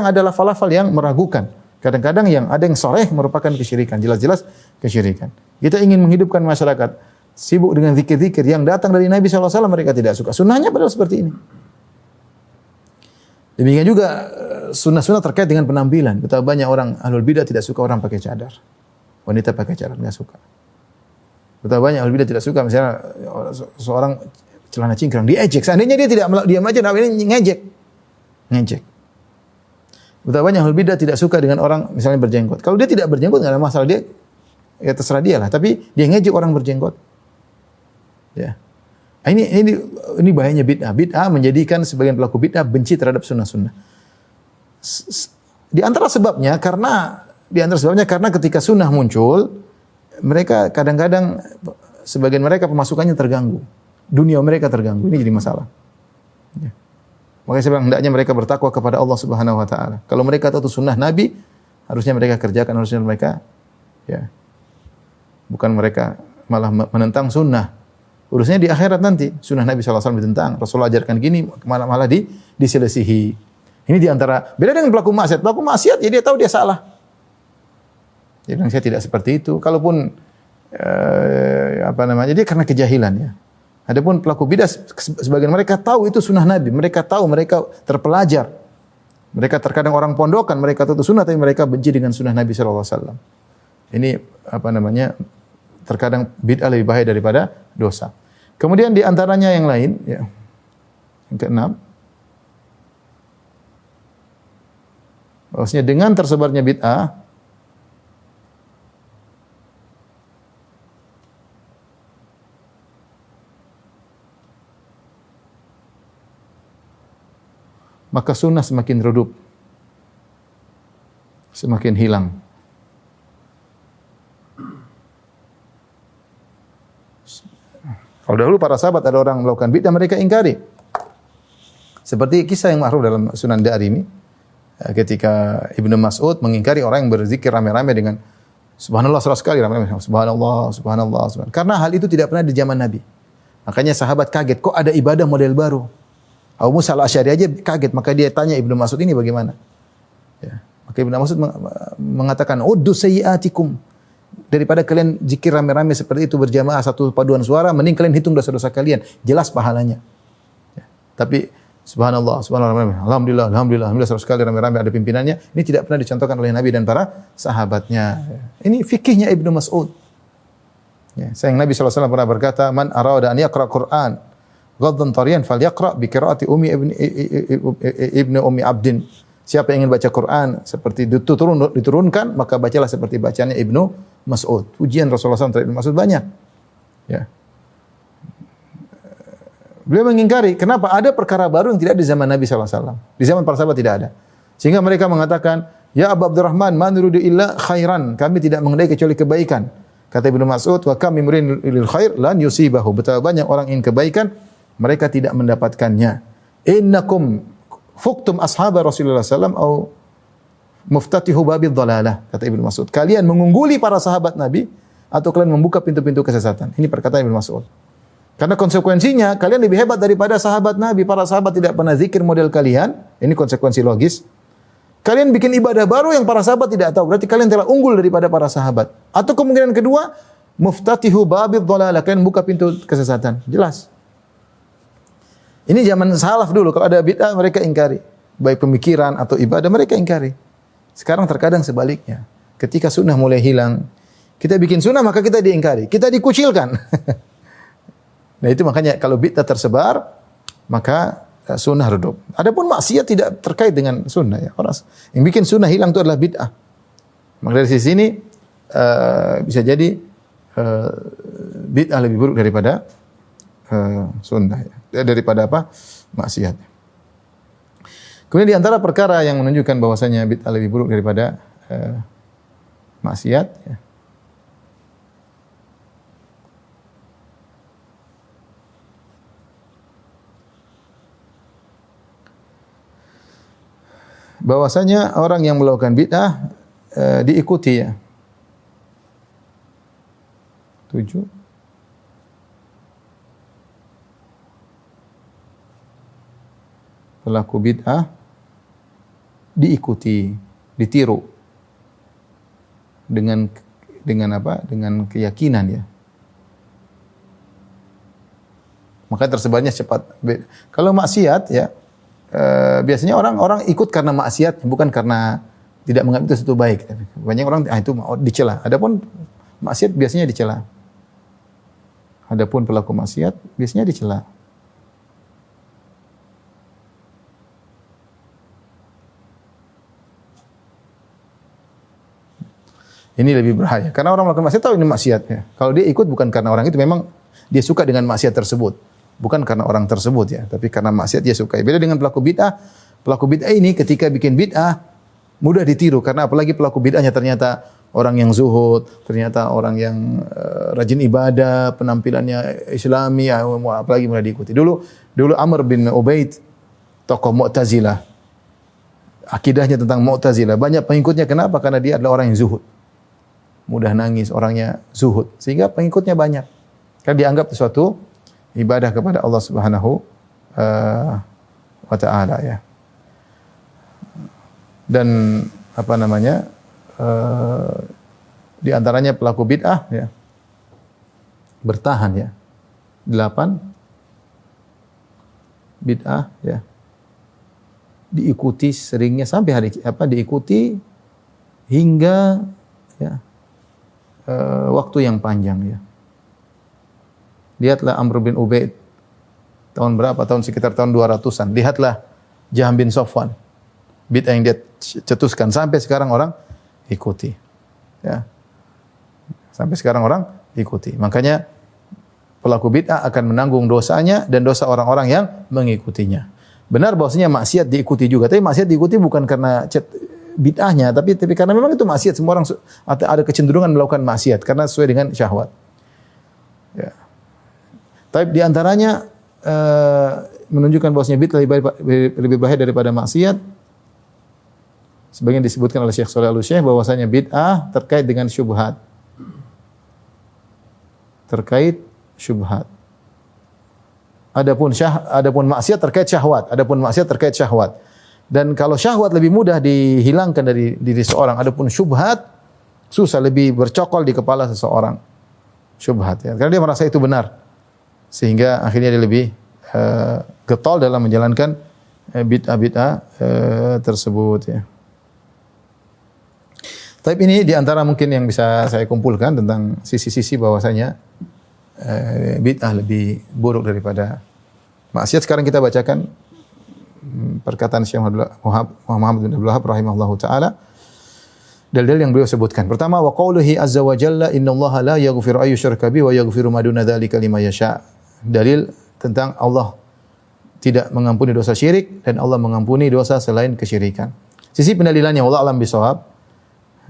ada lafal-lafal yang meragukan. Kadang-kadang yang ada yang sharih merupakan kesyirikan, jelas-jelas kesyirikan. Kita ingin menghidupkan masyarakat sibuk dengan zikir-zikir yang datang dari Nabi SAW, mereka tidak suka. Sunnahnya padahal seperti ini. Demikian juga sunnah-sunnah terkait dengan penampilan. Betapa banyak orang ahlul bidah tidak suka orang pakai cadar. Wanita pakai cadar, tidak suka. Betapa banyak ahlul bidah tidak suka misalnya seorang celana cingkrang diejek. Seandainya dia tidak diam aja, nah ini ngejek. Betapa banyak ahlul bidah tidak suka dengan orang misalnya berjenggot. Kalau dia tidak berjenggot enggak ada masalah, dia ya terserah dia lah, tapi dia ngejek orang berjenggot. Ya. Ini bahayanya bid'ah. Bid'ah menjadikan sebagian pelaku bid'ah benci terhadap sunnah-sunnah. Di antara sebabnya karena ketika sunnah muncul, mereka kadang-kadang sebagian mereka pemasukannya terganggu, dunia mereka terganggu. Ini jadi masalah. Ya. Makanya saya bilang hendaknya mereka bertakwa kepada Allah Subhanahu Wa Taala. Kalau mereka tahu itu sunnah Nabi, harusnya mereka kerjakan, harusnya mereka, ya, bukan mereka malah menentang sunnah. Urusnya di akhirat nanti. Sunnah Nabi SAW ditentang. Rasulullah ajarkan gini, malah diselisihi. Ini diantara, beda dengan pelaku maksiat. Pelaku maksiat, ya dia tahu dia salah. Dia bilang, saya tidak seperti itu. Kalaupun, dia karena kejahilan ya. Adapun pelaku bidah, sebagian mereka tahu itu sunnah Nabi. Mereka tahu, mereka terpelajar. Mereka terkadang orang pondokan, mereka tahu itu sunnah, tapi mereka benci dengan sunnah Nabi SAW. Ini, terkadang bid'ah lebih bahaya daripada dosa. Kemudian di antaranya yang lain, ya. Yang keenam, bahwasanya dengan tersebarnya bid'ah, maka sunnah semakin redup, semakin hilang. Kalau dahulu para sahabat ada orang melakukan bid'ah, mereka ingkari. Seperti kisah yang ma'ruf dalam Sunan Darimi, ketika Ibnu Mas'ud mengingkari orang yang berzikir rame-rame dengan subhanallah 100 kali rame-rame, subhanallah, subhanallah, subhanallah. Karena hal itu tidak pernah di zaman Nabi. Makanya sahabat kaget, kok ada ibadah model baru. Abu Musa al-Asy'ari aja kaget, maka dia tanya Ibnu Mas'ud ini bagaimana? Ya. Maka Ibnu Mas'ud mengatakan, uddu sayyi'atikum. Daripada kalian zikir rame-rame seperti itu berjamaah satu paduan suara, mending kalian hitung dosa-dosa kalian, jelas pahalanya. Ya. Tapi subhanallah, subhanallah, alhamdulillah 100 kali rame-rame ada pimpinannya, ini tidak pernah dicontohkan oleh Nabi dan para sahabatnya. Ya. Ini fikihnya Ibnu Mas'ud. Ya. Sayang Nabi SAW pernah berkata, man arada an yaqra Qur'an ghaddan tariyan falyaqra bi qiraati ibni ummi abdin. Siapa yang ingin baca Quran seperti diturunkan, maka bacalah seperti bacaannya Ibnu Mas'ud. Ujian Rasulullah SAW terhadap Ibnu Mas'ud banyak. Ya. Beliau mengingkari, kenapa ada perkara baru yang tidak di zaman Nabi SAW. Di zaman para sahabat tidak ada. Sehingga mereka mengatakan, Ya Abu Abdurrahman, ma nuridu illa khairan. Kami tidak mengendaki kecuali kebaikan. Kata Ibnu Mas'ud, wa kam imrin lil khair lan yusibahu. Betapa banyak orang ingin kebaikan, mereka tidak mendapatkannya. Innakum fuqtum ashab Rasulullah sallallahu au muftatihu babil dhalalah. Kata Ibnu Mas'ud, kalian mengungguli para sahabat Nabi atau kalian membuka pintu-pintu kesesatan. Ini perkataan Ibnu Mas'ud. Karena konsekuensinya kalian lebih hebat daripada sahabat Nabi. Para sahabat tidak pernah zikir model kalian. Ini konsekuensi logis. Kalian bikin ibadah baru yang para sahabat tidak tahu. Berarti kalian telah unggul daripada para sahabat. Atau kemungkinan kedua, muftatihu babid dhalalah. Kalian buka pintu kesesatan. Jelas. Ini zaman salaf dulu. Kalau ada bid'ah mereka ingkari. Baik pemikiran atau ibadah mereka ingkari. Sekarang terkadang sebaliknya. Ketika sunnah mulai hilang, kita bikin sunnah maka kita diingkari. Kita dikucilkan. Nah itu makanya kalau bid'ah tersebar, maka sunnah redup. Adapun maksiat tidak terkait dengan sunnah ya. Orang yang bikin sunnah hilang itu adalah bid'ah. Maka dari sisi ini bisa jadi bid'ah lebih buruk daripada sunnah ya. Daripada apa? Maksiat. Kemudian di antara perkara yang menunjukkan bahwasanya bid'ah lebih buruk daripada maksiat ya. Bahwasanya orang yang melakukan bid'ah diikuti ya. 7. Pelaku bid'ah diikuti, ditiru dengan apa? Dengan keyakinan ya. Maka tersebarnya cepat. Kalau maksiat ya biasanya orang ikut karena maksiat, bukan karena tidak menganggap itu sesuatu baik. Banyak orang itu dicela. Adapun maksiat biasanya dicela. Adapun pelaku maksiat biasanya dicela. Ini lebih berbahaya karena orang melakukan maksiat tahu ini maksiat ya. Kalau dia ikut bukan karena orang itu memang dia suka dengan maksiat tersebut. Bukan karena orang tersebut ya, tapi karena maksiat dia suka. Beda dengan pelaku bid'ah. Pelaku bid'ah ini ketika bikin bid'ah mudah ditiru karena apalagi pelaku bid'ahnya ternyata orang yang zuhud, ternyata orang yang rajin ibadah, penampilannya Islami, apalagi mudah diikuti. Dulu Amr bin Ubaid, tokoh Mu'tazilah. Akidahnya tentang Mu'tazilah, banyak pengikutnya. Kenapa? Karena dia adalah orang yang zuhud. Mudah nangis, orangnya zuhud, sehingga pengikutnya banyak. Karena dianggap sesuatu ibadah kepada Allah Subhanahu wa taala ya. Dan apa namanya? Di antaranya pelaku bid'ah ya. Bertahan ya. 8 bid'ah ya. Diikuti seringnya sampai hari diikuti hingga ya waktu yang panjang ya. Lihatlah Amr bin Ubaid tahun berapa? Tahun sekitar tahun 200-an. Lihatlah Jahm bin Safwan. Bid'ah yang dia cetuskan sampai sekarang orang ikuti. Ya. Sampai sekarang orang ikuti. Makanya pelaku bid'ah akan menanggung dosanya dan dosa orang-orang yang mengikutinya. Benar bahwasanya maksiat diikuti juga, tapi maksiat diikuti bukan karena bid'ahnya, tapi karena memang itu maksiat. Semua orang ada kecenderungan melakukan maksiat karena sesuai dengan syahwat. Ya. Tapi di antaranya menunjukkan bahwasanya bid'ah lebih bahaya daripada maksiat. Sebagian disebutkan oleh Syekh Shalih Al-Utsaimin bahwasanya bid'ah terkait dengan syubhat. Terkait syubhat. Adapun maksiat terkait syahwat, adapun maksiat terkait syahwat. Dan kalau syahwat lebih mudah dihilangkan dari diri seorang, adapun syubhat susah, lebih bercokol di kepala seseorang. Syubhat ya. Karena dia merasa itu benar. Sehingga akhirnya dia lebih getol dalam menjalankan bid'ah tersebut ya. Tapi ini di antara mungkin yang bisa saya kumpulkan tentang sisi-sisi bahwasanya bid'ah lebih buruk daripada maksiat. Sekarang kita bacakan perkataan Syekh Muhammad bin Abdul Wahhab rahimahullahu taala. Dalil yang beliau sebutkan. Pertama, wa qauluhi azza wa jalla innallaha la yaghfiru ay yushraka bihi wa yaghfiru ma duna dzalika liman yasha. Dalil tentang Allah tidak mengampuni dosa syirik dan Allah mengampuni dosa selain kesyirikan. Sisi pendalilannya wallahu alam bisawab.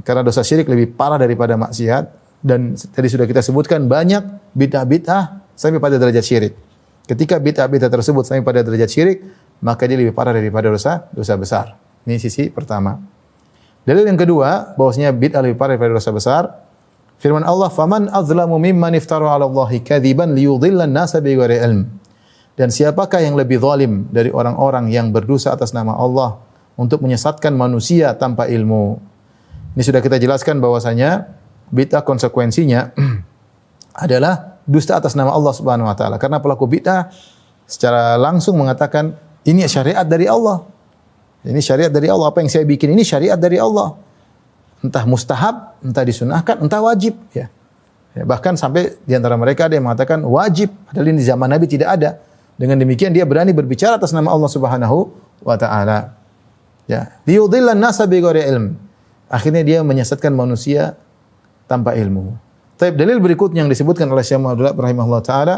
Karena dosa syirik lebih parah daripada maksiat dan tadi sudah kita sebutkan banyak bid'ah-bid'ah sampai pada derajat syirik. Ketika bid'ah-bid'ah tersebut sampai pada derajat syirik, maka dia lebih parah daripada dosa besar. Ini sisi pertama. Dalil yang kedua, bahwasanya bid'ah lebih parah daripada dosa besar. Firman Allah, "Faman azlamu mimman iftara 'ala Allahi kadziban liyudhillan nasa bighairi ilm." Dan siapakah yang lebih zalim dari orang-orang yang berdosa atas nama Allah untuk menyesatkan manusia tanpa ilmu? Ini sudah kita jelaskan bahwasanya bid'ah konsekuensinya adalah dusta atas nama Allah Subhanahu wa taala. Karena pelaku bid'ah secara langsung mengatakan ini syariat dari Allah. Ini syariat dari Allah. Apa yang saya bikin ini syariat dari Allah. Entah mustahab, entah disunahkan, entah wajib. Ya. Bahkan sampai di antara mereka ada yang mengatakan wajib. Padahal ini di zaman Nabi tidak ada. Dengan demikian dia berani berbicara atas nama Allah Subhanahu wa taala. Ya. Liyudhillan nasa bighairi ilm. Akhirnya dia menyesatkan manusia tanpa ilmu. Taib dalil berikutnya yang disebutkan oleh Syekh Muhammad rahimahullah taala,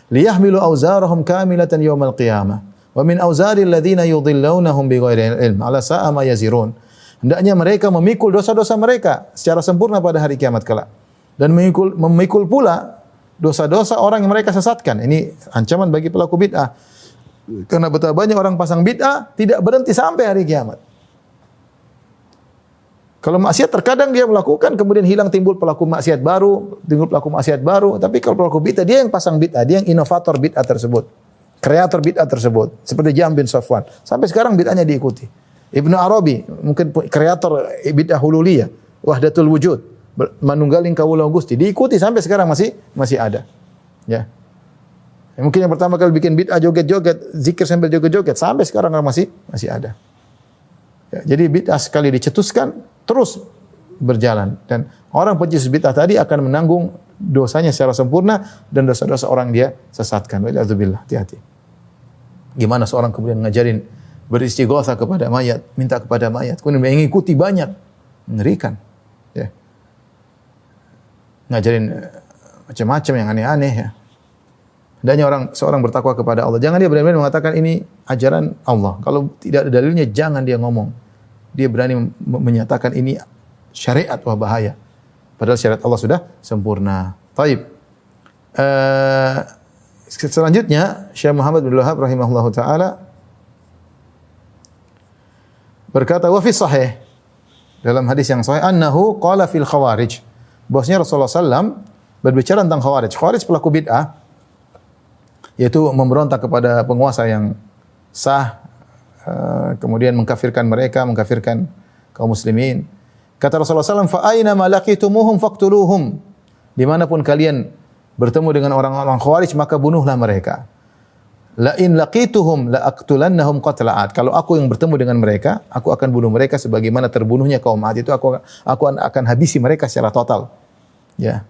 liyahmilu auzarahum kamilatan yaumal qiyamah. Wa min auzaril ladzina yudhillunahum bighairi ilm ala sa'a ma yazirun. Hendaknya mereka memikul dosa-dosa mereka secara sempurna pada hari kiamat kelak dan memikul pula dosa-dosa orang yang mereka sesatkan. Ini ancaman bagi pelaku bid'ah. Karena betapa banyak orang pasang bid'ah tidak berhenti sampai hari kiamat. Kalau maksiat terkadang dia melakukan kemudian hilang timbul pelaku maksiat baru, tapi kalau pelaku bid'ah dia yang pasang bid'ah, dia yang inovator bid'ah tersebut. Kreator bid'ah tersebut, seperti Jahm bin Safwan. Sampai sekarang bid'ahnya diikuti. Ibnu Arabi, mungkin kreator bid'ah hululiyah, wahdatul wujud, manunggaling kawula Gusti, diikuti sampai sekarang masih ada. Ya. Mungkin yang pertama kali bikin bid'ah joget-joget, zikir sambil joget-joget, sampai sekarang masih ada. Ya, jadi bid'ah sekali dicetuskan terus berjalan dan orang pencetus bid'ah tadi akan menanggung dosanya secara sempurna dan dosa-dosa orang dia sesatkan. Wa'idzubillah, hati-hati. Gimana seorang kemudian ngajarin beristighatsah kepada mayat, minta kepada mayat, kemudian mengikuti banyak, mengerikan. Ya. Ngajarin macam-macam yang aneh-aneh ya. Hendaknya seorang bertakwa kepada Allah. Jangan dia berani mengatakan ini ajaran Allah. Kalau tidak ada dalilnya jangan dia ngomong. Dia berani menyatakan ini syariat, wah bahaya. Padahal syariat Allah sudah sempurna. Taib. Selanjutnya Syekh Muhammad bin Wahab rahimahullahu taala berkata wa fi sahih dalam hadis yang sahih annahu qala fil khawarij. Bahwasanya Rasulullah sallam berbicara tentang khawarij. Khawarij pelaku bid'ah yaitu memberontak kepada penguasa yang sah, kemudian mengkafirkan mereka, mengkafirkan kaum muslimin. Kata Rasulullah SAW, fa aina ma laqitumuhum faqtuluhum. Dimanapun kalian bertemu dengan orang-orang khawarij maka bunuhlah mereka. La in laqituhum la aqtulannahum qatla'at. Kalau aku yang bertemu dengan mereka, aku akan bunuh mereka sebagaimana terbunuhnya kaum Ad. Itu aku akan habisi mereka secara total. Ya.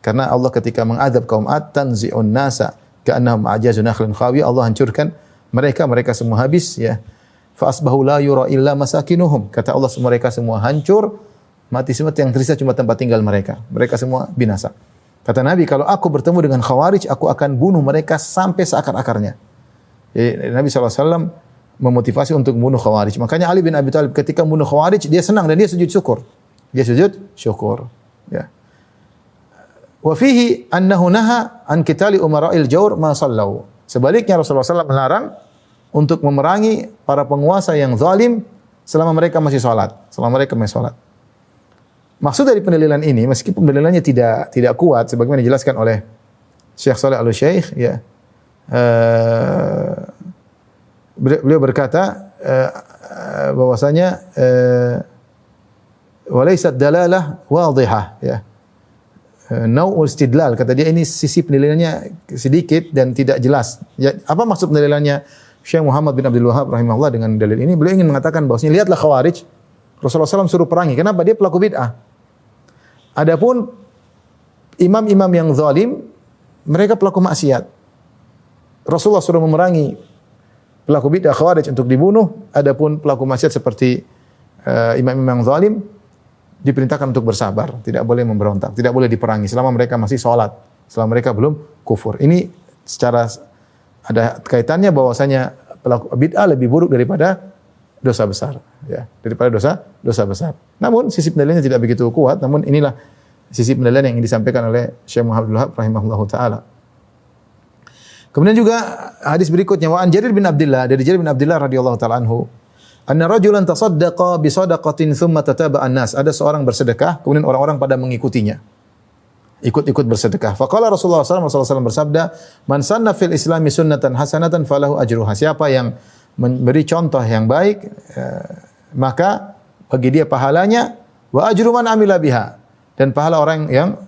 Karena Allah ketika mengadab kaum Ad, tanzi'un nasa ka'annahum a'jazu nakhlin khawiyah, Allah hancurkan mereka semua habis ya. Fa asbahu la yura illa masakinuhum. Kata Allah mereka semua hancur, mati semua, yang tersisa cuma tempat tinggal mereka. Mereka semua binasa. Kata Nabi, kalau aku bertemu dengan khawarij, aku akan bunuh mereka sampai seakar-akarnya. Jadi, Nabi SAW memotivasi untuk membunuh khawarij. Makanya Ali bin Abi Thalib ketika membunuh khawarij, dia senang dan dia sujud syukur. Ya. Wa fihi annahu naha an qitali umara'il jawr ma sallau. Sebaliknya Rasulullah SAW melarang untuk memerangi para penguasa yang zalim selama mereka masih salat. Maksud dari pendalilan ini, meskipun pendalilannya tidak kuat sebagaimana dijelaskan oleh Syekh Shalih Al-Syekh ya. Beliau berkata bahwasanya walaysat dalalah wadhihah ya. Nau'ul istidlal, kata dia ini sisi pendalilannya sedikit dan tidak jelas. Ya, apa maksud pendalilannya Syekh Muhammad bin Abdul Wahab rahimahullah dengan dalil ini? Beliau ingin mengatakan bahwasanya lihatlah khawarij, Rasulullah SAW suruh perangi. Kenapa? Dia pelaku bid'ah. Adapun imam-imam yang zalim, mereka pelaku maksiat. Rasulullah suruh memerangi pelaku bid'ah khawarij untuk dibunuh. Adapun pelaku maksiat seperti imam-imam yang zalim diperintahkan untuk bersabar, tidak boleh memberontak, tidak boleh diperangi selama mereka masih salat, selama mereka belum kufur. Ini secara ada kaitannya bahwasanya pelaku bid'ah lebih buruk daripada dosa besar, ya, daripada dosa besar. Namun sisi pendalilannya tidak begitu kuat, namun inilah sisi pendalilan yang ingin disampaikan oleh Syekh Muhammad Abdul Wahab rahimahullahu taala. Kemudian juga hadis berikutnya, wa an Jarir bin Abdullah, dari Jarir bin Abdullah radhiyallahu taala anhu, anna rajulan tasaddaqa bi shadaqatin thumma tataba'a an-nas. Ada seorang bersedekah, kemudian orang-orang pada mengikutinya. Ikut-ikut bersedekah. Faqala Rasulullah SAW bersabda, "Man sanna fil Islami sunnatan hasanatan falahu ajruha." Siapa yang memberi contoh yang baik, maka bagi dia pahalanya, wa ajru man amila biha, dan pahala orang yang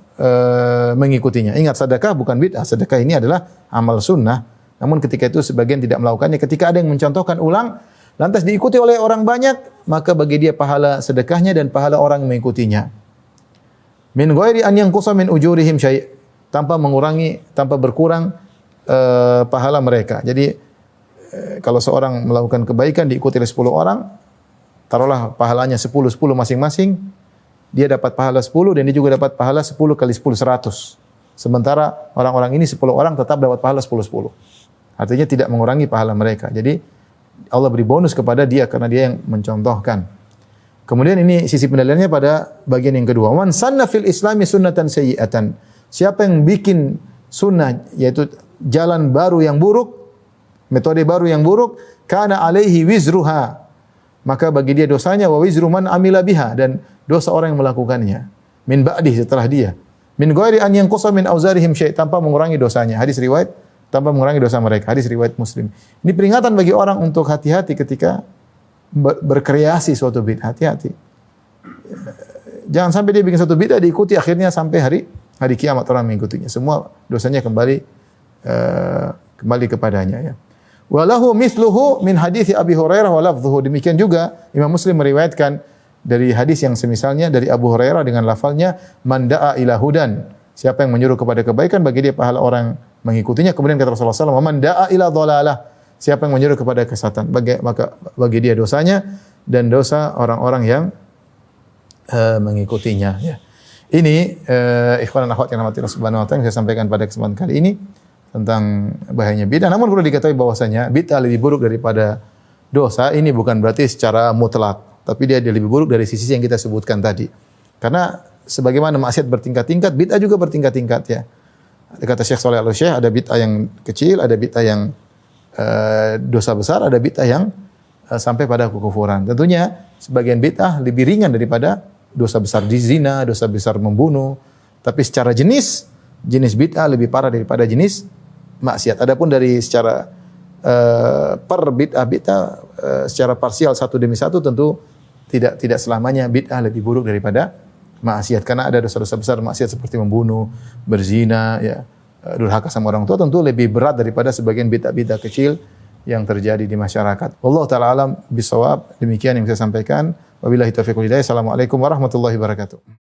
mengikutinya. Ingat, sedekah bukan bid'ah. Sedekah ini adalah amal sunnah. Namun ketika itu sebagian tidak melakukannya. Ketika ada yang mencontohkan ulang, lantas diikuti oleh orang banyak, maka bagi dia pahala sedekahnya dan pahala orang yang mengikutinya. Min ghairi an yanqusa min ujurihim syai', tanpa mengurangi, tanpa berkurang pahala mereka. Jadi kalau seorang melakukan kebaikan diikuti oleh 10 orang, taruhlah pahalanya 10 masing-masing, dia dapat pahala 10 dan dia juga dapat pahala 10 kali 10 100. Sementara orang-orang ini 10 orang tetap dapat pahala 10. Artinya tidak mengurangi pahala mereka. Jadi Allah beri bonus kepada dia karena dia yang mencontohkan. Kemudian ini sisi pendalilannya pada bagian yang kedua. Man sanna fil Islami sunnatan sayyi'atan. Siapa yang bikin sunnah, yaitu jalan baru yang buruk, metode baru yang buruk, kana alaihi wizruha, maka bagi dia dosanya, wa wizru man amila biha, dan dosa orang yang melakukannya. Min ba'dih, setelah dia. Min ghairi an yanqusa min auzarihim syai', tanpa mengurangi dosanya. Hadis riwayat, tanpa mengurangi dosa mereka. Hadis riwayat Muslim. Ini peringatan bagi orang untuk hati-hati ketika berkreasi suatu bid'ah. Hati-hati. Jangan sampai dia bikin satu bid'ah diikuti, akhirnya sampai hari kiamat orang mengikutinya. Semua dosanya kembali kepadanya, ya. Walahu mithluhu min hadits Abi Hurairah wa lafdhuhu. Demikian juga Imam Muslim meriwayatkan dari hadis yang semisalnya dari Abu Hurairah dengan lafalnya, man da'a ila hudan. Siapa yang menyuruh kepada kebaikan, bagi dia pahala orang mengikutinya. Kemudian kata Rasulullah SAW, man da'a ila dhalalah. Siapa yang menyuruh kepada kesesatan, maka bagi dia dosanya dan dosa orang-orang yang mengikutinya, ya. Ini ikhwan dan akhwat yang dirahmati Allah Subhanahu wa taala, yang saya sampaikan pada kesempatan kali ini tentang bahayanya bid'ah. Namun perlu diketahui bahwasanya bid'ah lebih buruk daripada dosa. Ini bukan berarti secara mutlak, tapi dia lebih buruk dari sisi yang kita sebutkan tadi. Karena sebagaimana maksiat bertingkat-tingkat, bid'ah juga bertingkat-tingkat, ya. Kata Syekh Shalih Al-Syekh, ada bid'ah yang kecil, ada bid'ah yang dosa besar, ada bid'ah yang sampai pada kekufuran. Tentunya sebagian bid'ah lebih ringan daripada dosa besar di zina, dosa besar membunuh. Tapi secara jenis bid'ah lebih parah daripada jenis maksiat. Adapun dari secara per bid'ah secara parsial satu demi satu, tentu tidak selamanya bid'ah lebih buruk daripada maksiat. Karena ada dosa-dosa besar maksiat seperti membunuh, berzina, ya, durhaka sama orang tua, tentu lebih berat daripada sebagian bid'ah kecil yang terjadi di masyarakat. Wallahu ta'ala alam bisawab. Demikian yang saya sampaikan. Wabillahi taufiq wal hidayah. Assalamualaikum warahmatullahi wabarakatuh.